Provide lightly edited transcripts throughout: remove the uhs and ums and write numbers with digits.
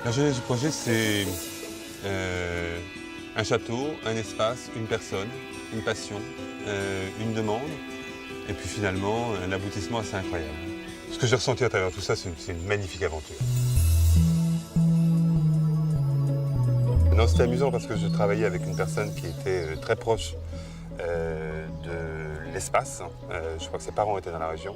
La genèse du projet, c'est un château, un espace, une personne, une passion, une demande, et puis finalement, un aboutissement assez incroyable. Ce que j'ai ressenti à travers tout ça, c'est une magnifique aventure. Non, c'était amusant parce que je travaillais avec une personne qui était très proche de l'espace. Je crois que ses parents étaient dans la région.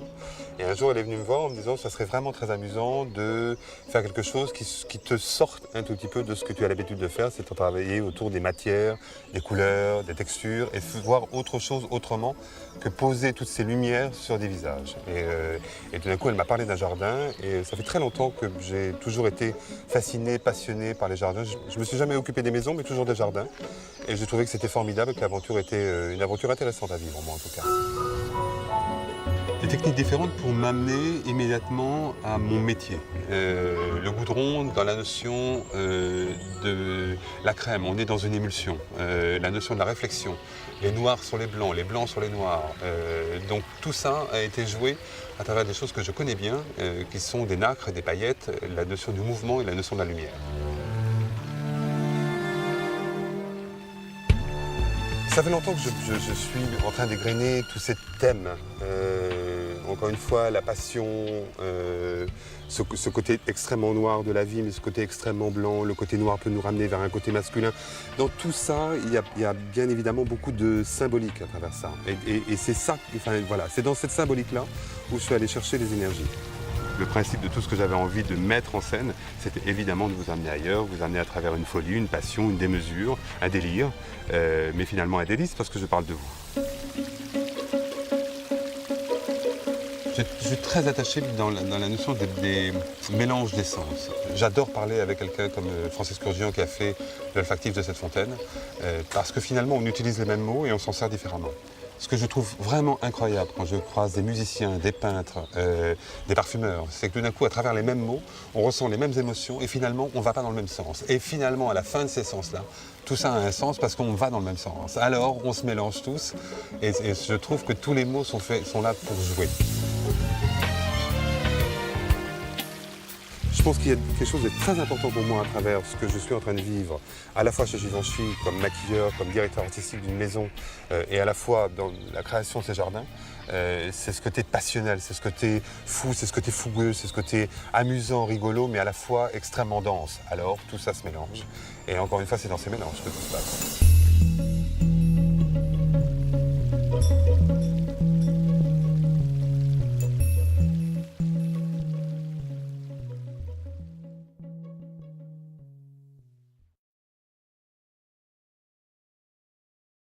Et un jour, elle est venue me voir en me disant que ça serait vraiment très amusant de faire quelque chose qui te sorte un tout petit peu de ce que tu as l'habitude de faire, c'est de travailler autour des matières, des couleurs, des textures, et voir autre chose autrement que poser toutes ces lumières sur des visages. Et tout d'un coup, elle m'a parlé d'un jardin, et ça fait très longtemps que j'ai toujours été fasciné, passionné par les jardins. Je me suis jamais occupé des maisons, mais toujours des jardins. Et j'ai trouvé que c'était formidable, que l'aventure était une aventure intéressante à vivre, moi en tout cas. Des techniques différentes pour m'amener immédiatement à mon métier. Le goudron, dans la notion de la crème, on est dans une émulsion. La notion de la réflexion, les noirs sur les blancs sur les noirs. Donc tout ça a été joué à travers des choses que je connais bien, qui sont des nacres, des paillettes, la notion du mouvement et la notion de la lumière. Ça fait longtemps que je suis en train d'égrener tous ces thèmes. Encore une fois, la passion, ce côté extrêmement noir de la vie, mais ce côté extrêmement blanc, le côté noir peut nous ramener vers un côté masculin. Dans tout ça, il y a bien évidemment beaucoup de symbolique à travers ça. Et c'est ça, enfin, voilà, c'est dans cette symbolique-là où je suis allé chercher les énergies. Le principe de tout ce que j'avais envie de mettre en scène, c'était évidemment de vous amener ailleurs, vous amener à travers une folie, une passion, une démesure, un délire, mais finalement un délice parce que je parle de vous. Je suis très attaché dans la notion des mélanges d'essences. J'adore parler avec quelqu'un comme Francis Curgian qui a fait l'olfactif de cette fontaine, parce que finalement on utilise les mêmes mots et on s'en sert différemment. Ce que je trouve vraiment incroyable quand je croise des musiciens, des peintres, des parfumeurs, c'est que tout d'un coup, à travers les mêmes mots, on ressent les mêmes émotions et finalement, on ne va pas dans le même sens. Et finalement, à la fin de ces sens-là, tout ça a un sens parce qu'on va dans le même sens. Alors, on se mélange tous et je trouve que tous les mots sont là pour jouer. Je pense qu'il y a quelque chose de très important pour moi à travers ce que je suis en train de vivre, à la fois chez Givenchy, comme maquilleur, comme directeur artistique d'une maison, et à la fois dans la création de ces jardins. C'est ce côté passionnel, c'est ce côté fou, c'est ce côté fougueux, c'est ce côté amusant, rigolo, mais à la fois extrêmement dense. Alors tout ça se mélange. Et encore une fois, c'est dans ces mélanges que tout se passe.